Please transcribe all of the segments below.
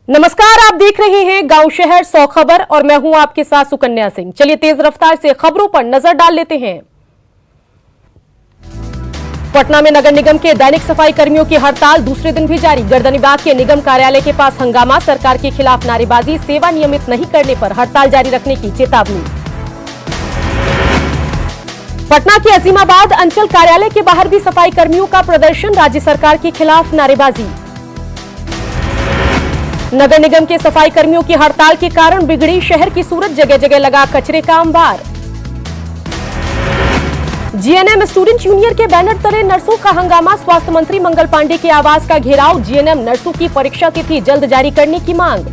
नमस्कार, आप देख रहे हैं गांव शहर 100 खबर और मैं हूं आपके साथ सुकन्या सिंह। चलिए तेज रफ्तार से खबरों पर नजर डाल लेते हैं। पटना में नगर निगम के दैनिक सफाई कर्मियों की हड़ताल दूसरे दिन भी जारी। गर्दनीबाग के निगम कार्यालय के पास हंगामा, सरकार के खिलाफ नारेबाजी, सेवा नियमित नहीं करने पर हड़ताल जारी रखने की चेतावनी। पटना के अजीमाबाद अंचल कार्यालय के बाहर भी सफाई कर्मियों का प्रदर्शन, राज्य सरकार के खिलाफ नारेबाजी। नगर निगम के सफाई कर्मियों की हड़ताल के कारण बिगड़ी शहर की सूरत, जगह जगह लगा कचरे का अंबार। जीएनएम स्टूडेंट यूनियन के बैनर तले नर्सों का हंगामा, स्वास्थ्य मंत्री मंगल पांडे के आवास का घेराव, जीएनएम नर्सों की परीक्षा तिथि जल्द जारी करने की मांग।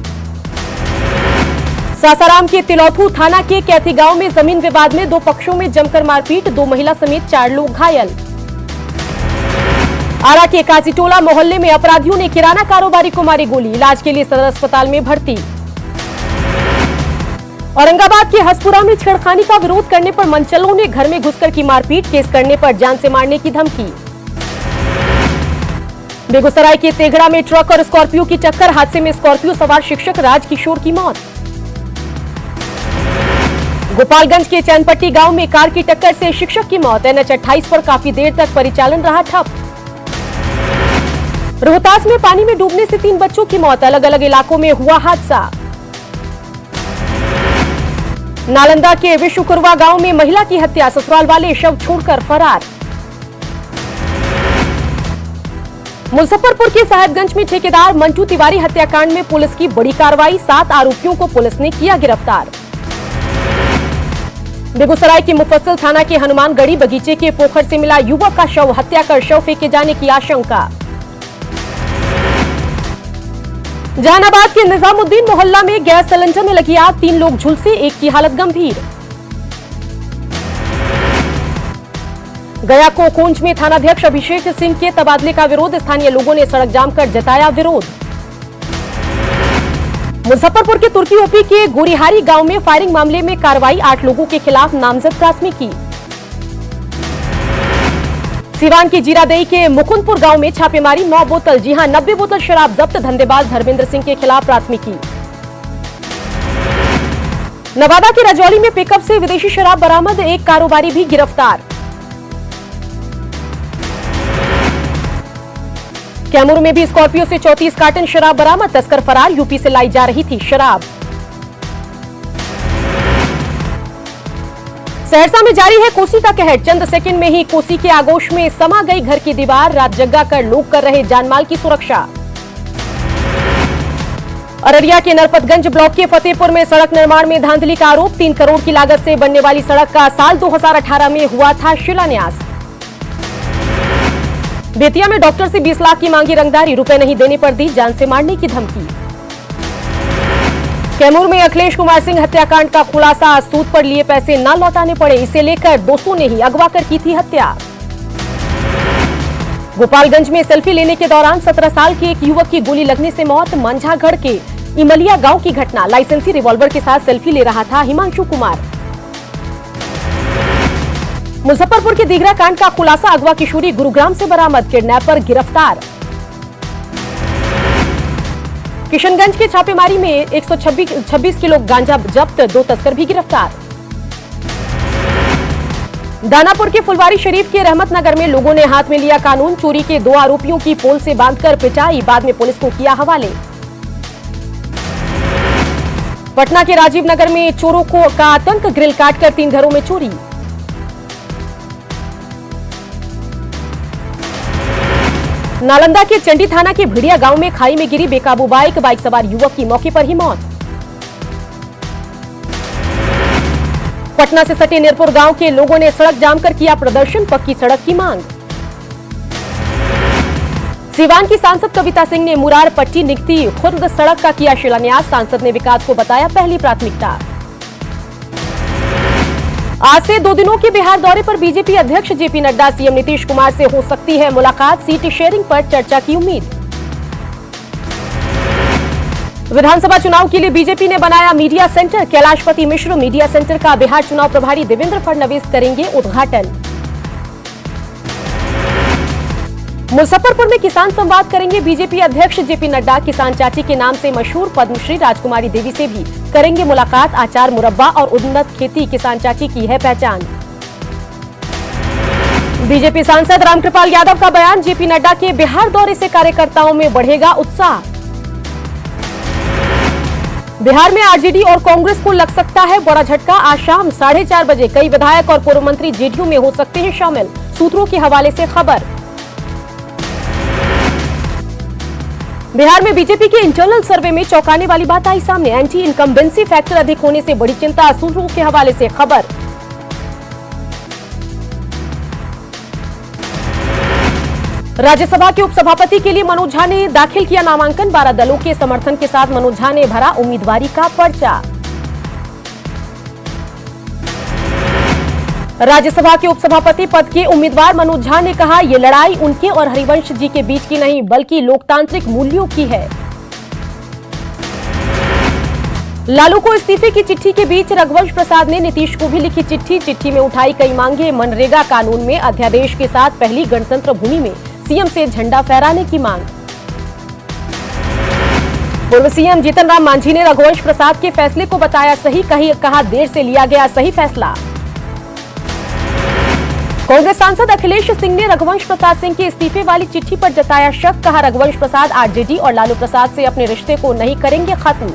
सासाराम के तिलौथू थाना के कैथी गांव में जमीन विवाद में दो पक्षों में जमकर मारपीट, 2 महिला समेत 4 लोग घायल। आरा के काजीटोला मोहल्ले में अपराधियों ने किराना कारोबारी को मारी गोली, इलाज के लिए सदर अस्पताल में भर्ती। औरंगाबाद के हसपुरा में छेड़खानी का विरोध करने पर मनचलों ने घर में घुसकर की मारपीट, केस करने पर जान से मारने की धमकी। बेगूसराय के तेघड़ा में ट्रक और स्कॉर्पियो की टक्कर, हादसे में स्कॉर्पियो सवार शिक्षक राजकिशोर की मौत। गोपालगंज के चैनपट्टी गांव में कार की टक्कर से शिक्षक की मौत, एनएच 28 पर काफी देर तक परिचालन रहा ठप। रोहतास में पानी में डूबने से 3 बच्चों की मौत, अलग अलग इलाकों में हुआ हादसा। नालंदा के विश्वकुरवा गांव में महिला की हत्या, ससुराल वाले शव छोड़कर फरार। मुजफ्फरपुर के साहेबगंज में ठेकेदार मंटू तिवारी हत्याकांड में पुलिस की बड़ी कार्रवाई, 7 आरोपियों को पुलिस ने किया गिरफ्तार। बेगूसराय के मुफस्सिल थाना के हनुमानगढ़ी बगीचे के पोखर से मिला युवक का शव, हत्या कर शव फेंके जाने की आशंका। जहानाबाद के निजामुद्दीन मोहल्ला में गैस सिलेंडर में लगी आग, 3 लोग झुलसे, एक की हालत गंभीर। गया को कोंच में थानाध्यक्ष अभिषेक सिंह के तबादले का विरोध, स्थानीय लोगों ने सड़क जाम कर जताया विरोध। मुजफ्फरपुर के तुर्की ओपी के गोरीहारी गांव में फायरिंग मामले में कार्रवाई, 8 लोगों के खिलाफ नामजद प्राथमिकी। सिवान की जीरादेई के मुकुंदपुर गांव में छापेमारी, 9 बोतल 90 बोतल शराब जब्त, धंधेबाज धर्मेंद्र सिंह के खिलाफ प्राथमिकी। नवादा के रजौली में पिकअप से विदेशी शराब बरामद, एक कारोबारी भी गिरफ्तार। कैमूर में भी स्कॉर्पियो से 34 कार्टन शराब बरामद, तस्कर फरार, यूपी से लाई जा रही थी शराब। सहरसा में जारी है कोसी का कहर, चंद सेकंड में ही कोसी के आगोश में समा गई घर की दीवार, रात जगा कर लोग कर रहे जानमाल की सुरक्षा। अररिया के नरपतगंज ब्लॉक के फतेहपुर में सड़क निर्माण में धांधली का आरोप, 3 करोड़ की लागत से बनने वाली सड़क का साल 2018 में हुआ था शिलान्यास। बेतिया में डॉक्टर से 20 लाख की मांगी रंगदारी, रुपए नहीं देने पर दी जान से मारने की धमकी। कैमूर में अखिलेश कुमार सिंह हत्याकांड का खुलासा, सूद पर लिए पैसे न लौटाने पड़े, इसे लेकर दोस्तों ने ही अगवा कर की थी हत्या। गोपालगंज में सेल्फी लेने के दौरान 17 साल के एक युवक की गोली लगने से मौत, मंझागढ़ के इमलिया गांव की घटना, लाइसेंसी रिवॉल्वर के साथ सेल्फी ले रहा था हिमांशु कुमार। मुजफ्फरपुर के दीघरा कांड का खुलासा, अगवा किशोरी गुरुग्राम से बरामद, किडनैपर गिरफ्तार। किशनगंज के छापेमारी में 126 किलो गांजा जब्त, 2 तस्कर भी गिरफ्तार। दानापुर के फुलवारी शरीफ के रहमत नगर में लोगों ने हाथ में लिया कानून, चोरी के 2 आरोपियों की पोल से बांधकर पिटाई, बाद में पुलिस को किया हवाले। पटना के राजीव नगर में चोरों का आतंक, ग्रिल काटकर 3 घरों में चोरी। नालंदा के चंडी थाना के भिड़िया गांव में खाई में गिरी बेकाबू बाइक सवार युवक की मौके पर ही मौत। पटना से सटे निरपुर गांव के लोगों ने सड़क जाम कर किया प्रदर्शन, पक्की सड़क की मांग। सिवान की सांसद कविता सिंह ने मुरार पट्टी निकती खुर्द सड़क का किया शिलान्यास, सांसद ने विकास को बताया पहली प्राथमिकता। आज से 2 दिनों के बिहार दौरे पर बीजेपी अध्यक्ष जेपी नड्डा, सीएम नीतीश कुमार से हो सकती है मुलाकात, सीट शेयरिंग पर चर्चा की उम्मीद। विधानसभा चुनाव के लिए बीजेपी ने बनाया media centre, Kailashpati Mishra media centre का बिहार चुनाव प्रभारी देवेंद्र फडणवीस करेंगे उद्घाटन। मुजफ्फरपुर में किसान संवाद करेंगे बीजेपी अध्यक्ष जेपी नड्डा। किसान चाची के नाम से मशहूर पद्मश्री राजकुमारी देवी से भी करेंगे मुलाकात। अचार, मुरब्बा और उन्नत खेती किसान चाची की है पहचान। बीजेपी सांसद रामकृपाल यादव का बयान, जेपी नड्डा के बिहार दौरे से कार्यकर्ताओं में बढ़ेगा उत्साह। बिहार में आरजेडी और कांग्रेस को लग सकता है बड़ा झटका। आज शाम 4:30 बजे कई विधायक और पूर्व मंत्री जेडीयू में हो सकते हैं शामिल, सूत्रों के हवाले से खबर। बिहार में बीजेपी के इंटरनल सर्वे में चौंकाने वाली बात आई सामने। एंटी इनकम्बेंसी फैक्टर अधिक होने से बड़ी चिंता, सूत्रों के हवाले से खबर। राज्यसभा के उपसभापति के लिए मनोज झा ने दाखिल किया नामांकन। 12 दलों के समर्थन के साथ मनोज झा ने भरा उम्मीदवारी का पर्चा। राज्यसभा के उपसभापति पद के उम्मीदवार मनोज झा ने कहा, ये लड़ाई उनके और हरिवंश जी के बीच की नहीं बल्कि लोकतांत्रिक मूल्यों की है। लालू को इस्तीफे की चिट्ठी के बीच रघुवंश प्रसाद ने नीतीश को भी लिखी चिट्ठी। चिट्ठी में उठाई कई मांगे। मनरेगा कानून में अध्यादेश के साथ पहली गणतंत्र भूमि में सीएम से झंडा फहराने की मांग। पूर्व सीएम जीतन राम मांझी ने रघुवंश प्रसाद के फैसले को बताया सही, कहा देर से लिया गया सही फैसला। कांग्रेस सांसद अखिलेश सिंह ने रघुवंश प्रसाद सिंह के इस्तीफे वाली चिट्ठी पर जताया शक, कहा रघुवंश प्रसाद आरजेडी और लालू प्रसाद से अपने रिश्ते को नहीं करेंगे खत्म।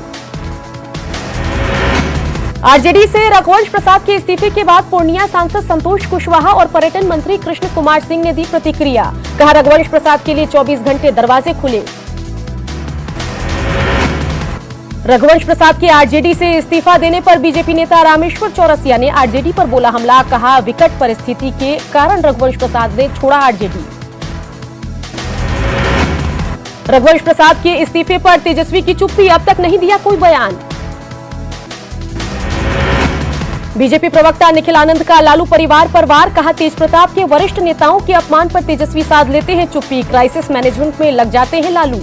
आरजेडी से रघुवंश प्रसाद के इस्तीफे के बाद पूर्णिया सांसद संतोष कुशवाहा और पर्यटन मंत्री कृष्ण कुमार सिंह ने दी प्रतिक्रिया, कहा रघुवंश प्रसाद के लिए 24 घंटे दरवाजे खुले। रघुवंश प्रसाद के आरजेडी से इस्तीफा देने पर बीजेपी नेता रामेश्वर चौरसिया ने आरजेडी पर बोला हमला, कहा विकट परिस्थिति के कारण रघुवंश प्रसाद ने छोड़ा आरजेडी। रघुवंश प्रसाद के इस्तीफे पर तेजस्वी की चुप्पी, अब तक नहीं दिया कोई बयान। बीजेपी प्रवक्ता निखिल आनंद का लालू परिवार पर वार, कहा तेज प्रताप के वरिष्ठ नेताओं के अपमान पर तेजस्वी साध लेते हैं चुप्पी, क्राइसिस मैनेजमेंट में लग जाते हैं लालू।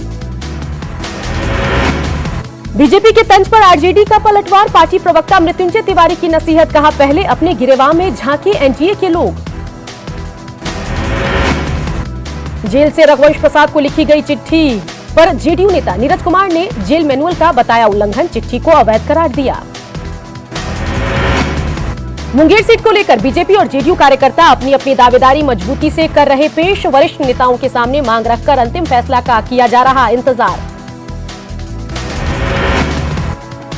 बीजेपी के तंज पर आरजेडी का पलटवार, पार्टी प्रवक्ता मृत्युंजय तिवारी की नसीहत, कहा पहले अपने गिरेबान में झांके एनडीए के लोग। जेल से रघुवंश प्रसाद को लिखी गई चिट्ठी पर जेडीयू नेता नीरज कुमार ने जेल मैनुअल का बताया उल्लंघन, चिट्ठी को अवैध करार दिया। मुंगेर सीट को लेकर बीजेपी और जेडीयू कार्यकर्ता अपनी अपनी दावेदारी मजबूती से कर रहे पेश। वरिष्ठ नेताओं के सामने मांग रखकर अंतिम फैसला का किया जा रहा इंतजार।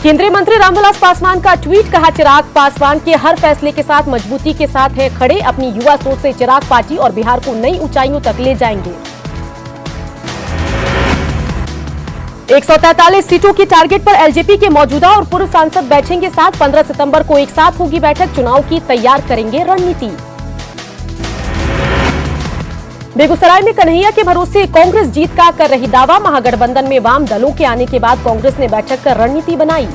केंद्रीय मंत्री रामविलास पासवान का ट्वीट, कहा चिराग पासवान के हर फैसले के साथ मजबूती के साथ है खड़े, अपनी युवा सोच से चिराग पार्टी और बिहार को नई ऊंचाइयों तक ले जाएंगे। 143 सीटों की टारगेट पर एलजेपी के मौजूदा और पूर्व सांसद बैठेंगे साथ। 15 सितंबर को एक साथ होगी बैठक, चुनाव की तैयार करेंगे रणनीति। बेगूसराय में कन्हैया के भरोसे कांग्रेस जीत का कर रही दावा, महागठबंधन में वाम दलों के आने के बाद कांग्रेस ने बैठक कर रणनीति बनाई।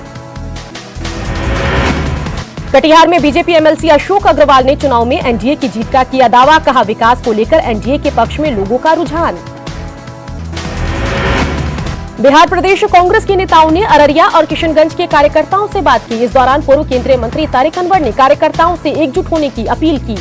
कटिहार में बीजेपी एमएलसी अशोक अग्रवाल ने चुनाव में एनडीए की जीत का किया दावा, कहा विकास को लेकर एनडीए के पक्ष में लोगों का रुझान। बिहार प्रदेश कांग्रेस के नेताओं ने अररिया और किशनगंज के कार्यकर्ताओं से बात की। इस दौरान पूर्व केंद्रीय मंत्री तारिक अनवर ने कार्यकर्ताओं से एकजुट होने की अपील की।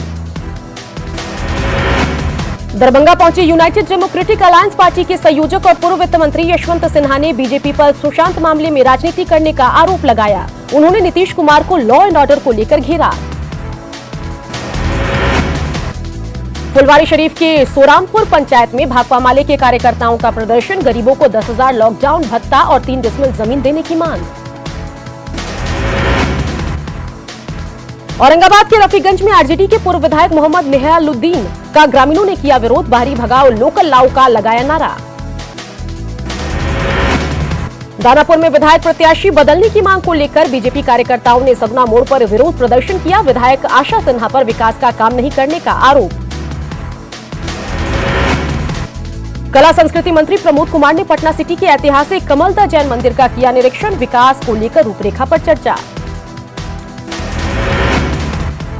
दरभंगा पहुंचे यूनाइटेड डेमोक्रेटिक अलायंस पार्टी के संयोजक और पूर्व वित्त मंत्री यशवंत सिन्हा ने बीजेपी पर सुशांत मामले में राजनीति करने का आरोप लगाया। उन्होंने नीतीश कुमार को लॉ एंड ऑर्डर को लेकर घेरा। फुलवारीशरीफ के सोरामपुर पंचायत में भाकपा माले के कार्यकर्ताओं का प्रदर्शन, गरीबों को 10,000 लॉकडाउन भत्ता और 3 डिसमिल जमीन देने की मांग। औरंगाबाद के रफीगंज में आरजेडी के पूर्व विधायक मोहम्मद मेहरालुद्दीन का ग्रामीणों ने किया विरोध, बाहरी भगाओ लोकल लाओ का लगाया नारा। दानापुर में विधायक प्रत्याशी बदलने की मांग को लेकर बीजेपी कार्यकर्ताओं ने सगुना मोड़ पर विरोध प्रदर्शन किया। विधायक आशा सिन्हा पर विकास का काम नहीं करने का आरोप। कला संस्कृति मंत्री प्रमोद कुमार ने पटना सिटी के ऐतिहासिक कमलदा जैन मंदिर का किया निरीक्षण, विकास को लेकर रूपरेखा पर चर्चा।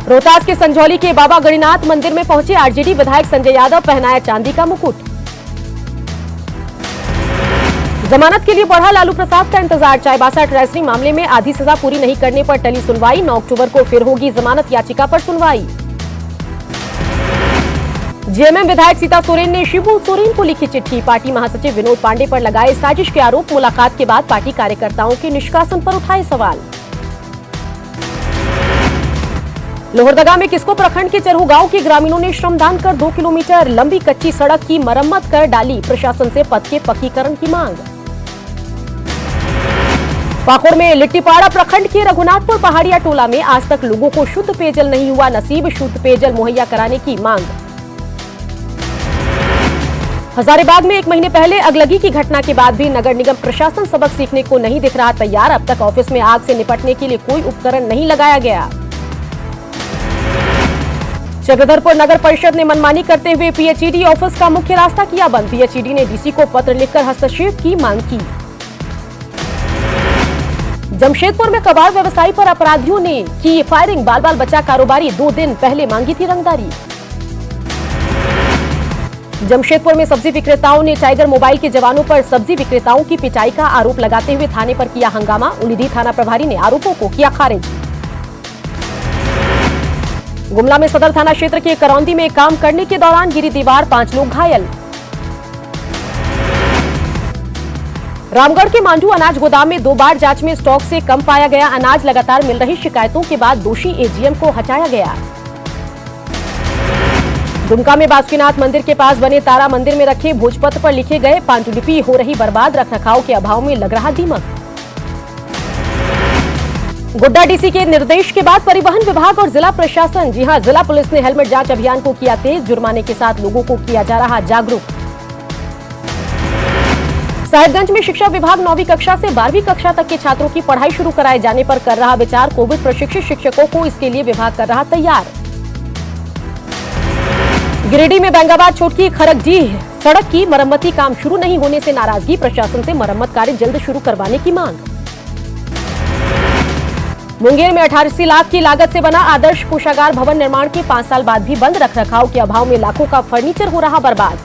रोहतास के संझौली के बाबा गणिनाथ मंदिर में पहुंचे आरजेडी विधायक संजय यादव, पहनाया चांदी का मुकुट। जमानत के लिए बढ़ा लालू प्रसाद का इंतजार, चाईबासा ट्रेजरी मामले में आधी सजा पूरी नहीं करने पर टली सुनवाई। 9 अक्टूबर को फिर होगी जमानत याचिका पर सुनवाई। जेएमएम विधायक सीता सोरेन ने शिबू सोरेन को लिखी चिट्ठी। पार्टी महासचिव विनोद पांडे पर लगाए साजिश के आरोप। मुलाकात के बाद पार्टी कार्यकर्ताओं के निष्कासन पर उठाए सवाल। लोहरदगा में किस्को प्रखंड के चरहू गांव के ग्रामीणों ने श्रमदान कर 2 किलोमीटर लंबी कच्ची सड़क की मरम्मत कर डाली। प्रशासन से पथ के पक्कीकरण की मांग। पाकुड़ में लिट्टीपाड़ा प्रखंड के रघुनाथपुर पहाड़िया टोला में आज तक लोगों को शुद्ध पेयजल नहीं हुआ नसीब। शुद्ध पेयजल मुहैया कराने की मांग। हजारीबाग में 1 महीने पहले अगलगी की घटना के बाद भी नगर निगम प्रशासन सबक सीखने को नहीं दिख रहा तैयार। अब तक ऑफिस में आग से निपटने के लिए कोई उपकरण नहीं लगाया गया। चक्रधरपुर नगर परिषद ने मनमानी करते हुए पीएचईडी ऑफिस का मुख्य रास्ता किया बंद। पीएचईडी ने डीसी को पत्र लिखकर हस्तक्षेप की मांग की। जमशेदपुर में कबाड़ व्यवसायी पर अपराधियों ने की फायरिंग। बाल बाल बचा कारोबारी 2 दिन पहले मांगी थी रंगदारी। जमशेदपुर में सब्जी विक्रेताओं ने टाइगर मोबाइल के जवानों पर सब्जी विक्रेताओं की पिटाई का आरोप लगाते हुए थाने पर किया हंगामा। उलीदी थाना प्रभारी ने आरोपों को किया खारिज। गुमला में सदर थाना क्षेत्र के करौंदी में काम करने के दौरान गिरी दीवार, 5 लोग घायल। रामगढ़ के मांडू अनाज गोदाम में 2 बार जांच में स्टॉक से कम पाया गया अनाज। लगातार मिल रही शिकायतों के बाद दोषी एजीएम को हटाया गया। दुमका में बासुकीनाथ मंदिर के पास बने तारा मंदिर में रखे भोजपत्र पर लिखे गए पांडुलिपि हो रही बर्बाद। रखरखाव के अभाव में लग रहा दीमक। गोड्डा डीसी के निर्देश के बाद परिवहन विभाग और जिला प्रशासन, जी हां, जिला पुलिस ने हेलमेट जांच अभियान को किया तेज। जुर्माने के साथ लोगों को किया जा रहा जागरूक। साहिबगंज में शिक्षा विभाग 9वीं कक्षा से 12वीं कक्षा तक के छात्रों की पढ़ाई शुरू कराए जाने पर कर रहा विचार। कोविड प्रशिक्षित शिक्षकों को इसके लिए विभाग कर रहा तैयार। गिरिडीह में बैंगाबाद छोटकी खरगडीह सड़क की मरम्मती काम शुरू नहीं होने से नाराजगी। प्रशासन से मरम्मत कार्य जल्द शुरू करवाने की मांग। मुंगेर में 88 लाख की लागत से बना आदर्श कोषागार भवन निर्माण के 5 साल बाद भी बंद। रखरखाव के अभाव में लाखों का फर्नीचर हो रहा बर्बाद।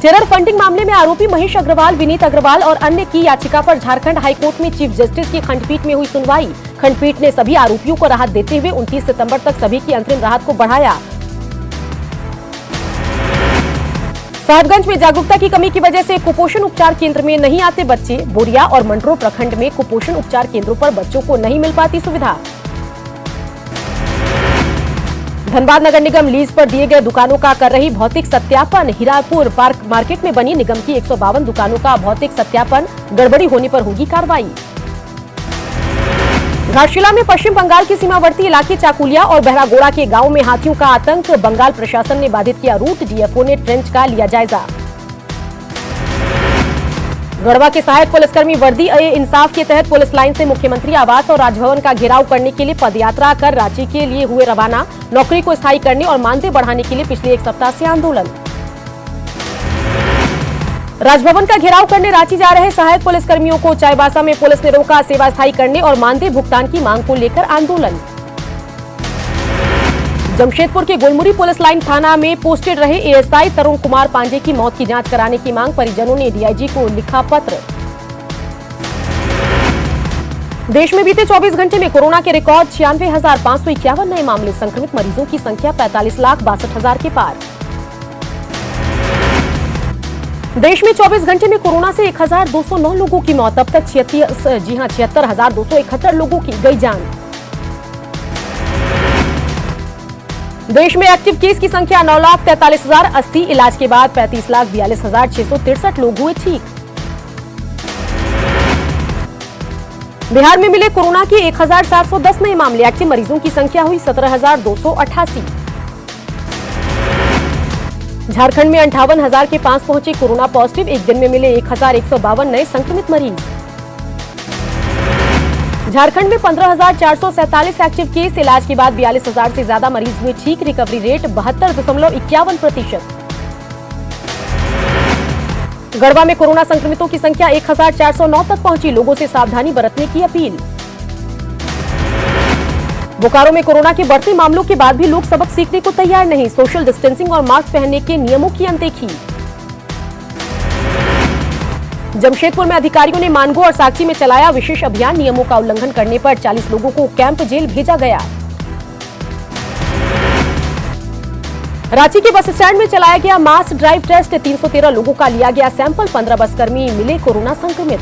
टेरर फंडिंग मामले में आरोपी महेश अग्रवाल, विनीत अग्रवाल और अन्य की याचिका पर झारखंड हाईकोर्ट में चीफ जस्टिस की खंडपीठ में हुई सुनवाई। खंडपीठ ने सभी आरोपियों को राहत देते हुए 29 सितंबर तक सभी की अंतरिम राहत को बढ़ाया। साहिबगंज में जागरूकता की कमी की वजह से कुपोषण उपचार केंद्र में नहीं आते बच्चे। बोरिया और मंडरो प्रखंड में कुपोषण उपचार केंद्रों पर बच्चों को नहीं मिल पाती सुविधा। धनबाद नगर निगम लीज पर दिए गए दुकानों का कर रही भौतिक सत्यापन। हीरापुर पार्क मार्केट में बनी निगम की 152 दुकानों का भौतिक सत्यापन। गड़बड़ी होने पर होगी कार्रवाई। घाटशिला में पश्चिम बंगाल के सीमावर्ती इलाके चाकुलिया और बहरागोड़ा के गांव में हाथियों का आतंक। बंगाल प्रशासन ने बाधित किया रूट। डीएफओ ने ट्रेंच का लिया जायजा। गढ़वा के सहायक पुलिसकर्मी वर्दी ए इंसाफ के तहत पुलिस लाइन से मुख्यमंत्री आवास और राजभवन का घेराव करने के लिए पदयात्रा कर रांची के लिए हुए रवाना। नौकरी को स्थायी करने और मानदेय बढ़ाने के लिए पिछले 1 सप्ताह से आंदोलन। राजभवन का घेराव करने रांची जा रहे सहायक पुलिसकर्मियों को चाईबासा में पुलिस ने रोका। सेवा स्थायी करने और मानदेय भुगतान की मांग को लेकर आंदोलन। जमशेदपुर के गोलमुरी पुलिस लाइन थाना में पोस्टेड रहे एएसआई तरुण कुमार पांडे की मौत की जांच कराने की मांग। परिजनों ने डीआईजी को लिखा पत्र। देश में बीते 24 घंटे में कोरोना के रिकॉर्ड 96,551 नए मामले। संक्रमित मरीजों की संख्या 45,62,000 के पार। देश में 24 घंटे में कोरोना से 1,209 लोगों की मौत। अब तक 76,271 लोगों की गई जान। देश में एक्टिव केस की संख्या 9,43,080। इलाज के बाद 35,42,663 लोग हुए ठीक। बिहार में मिले कोरोना के 1,710 नए मामले। एक्टिव मरीजों की संख्या हुई 17,288। झारखंड में 58,000 के पास पहुंचे कोरोना पॉजिटिव। एक दिन में मिले 1,152 नए संक्रमित मरीज। झारखंड में 15,447 एक्टिव केस। इलाज के बाद 42,000 से ज्यादा मरीज हुए ठीक। Recovery rate 72.51%। गढ़वा में कोरोना संक्रमितों की संख्या 1,409 तक पहुंची। लोगों से सावधानी बरतने की अपील। बोकारो में कोरोना के बढ़ते मामलों के बाद भी लोग सबक सीखने को तैयार नहीं। सोशल डिस्टेंसिंग और मास्क पहनने के नियमों की अनदेखी। जमशेदपुर में अधिकारियों ने मानगो और साक्षी में चलाया विशेष अभियान। नियमों का उल्लंघन करने पर 40 लोगों को कैंप जेल भेजा गया। रांची के बस स्टैंड में चलाया गया मास ड्राइव टेस्ट। 313 लोगों का लिया गया सैंपल। 15 बस कर्मी मिले कोरोना संक्रमित।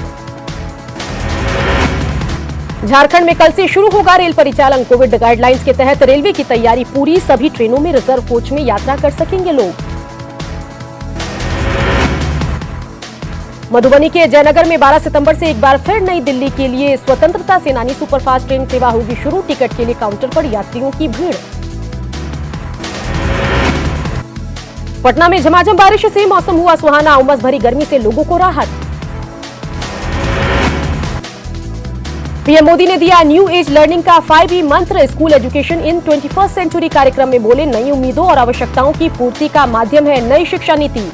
झारखंड में कल से शुरू होगा रेल परिचालन। कोविड गाइडलाइंस के तहत रेलवे की तैयारी पूरी। सभी ट्रेनों में रिजर्व कोच में यात्रा कर सकेंगे लोग। मधुबनी के जयनगर में 12 सितंबर से एक बार फिर नई दिल्ली के लिए स्वतंत्रता सेनानी सुपरफास्ट ट्रेन सेवा होगी शुरू। टिकट के लिए काउंटर पर यात्रियों की भीड़। पटना में झमाझम बारिश से मौसम हुआ सुहाना। उमस भरी गर्मी से लोगों को राहत। पीएम मोदी ने दिया न्यू एज लर्निंग का 5E मंत्र। School education in 21st century कार्यक्रम में बोले, नई उम्मीदों और आवश्यकताओं की पूर्ति का माध्यम है नई शिक्षा नीति।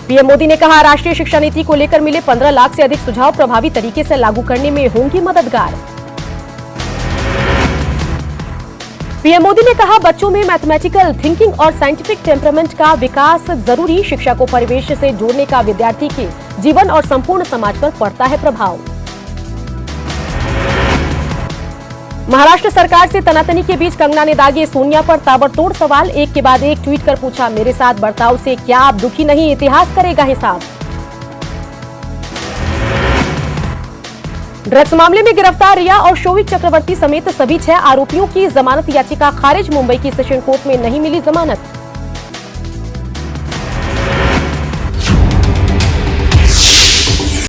पीएम मोदी ने कहा, राष्ट्रीय शिक्षा नीति को लेकर मिले 15 लाख से अधिक सुझाव प्रभावी तरीके से लागू करने में होंगी मददगार। पीएम मोदी ने कहा, बच्चों में मैथमेटिकल थिंकिंग और साइंटिफिक टेम्परामेंट का विकास जरूरी। शिक्षा को परिवेश से जोड़ने का विद्यार्थी के जीवन और संपूर्ण समाज पर पड़ता है प्रभाव। महाराष्ट्र सरकार से तनातनी के बीच कंगना ने दागे सोनिया पर ताबड़तोड़ सवाल। एक के बाद एक ट्वीट कर पूछा, मेरे साथ बर्ताव से क्या आप दुखी नहीं? इतिहास करेगा हिसाब। ड्रग्स मामले में गिरफ्तार रिया और शोविक चक्रवर्ती समेत सभी 6 आरोपियों की जमानत याचिका खारिज। मुंबई की सेशन कोर्ट में नहीं मिली जमानत।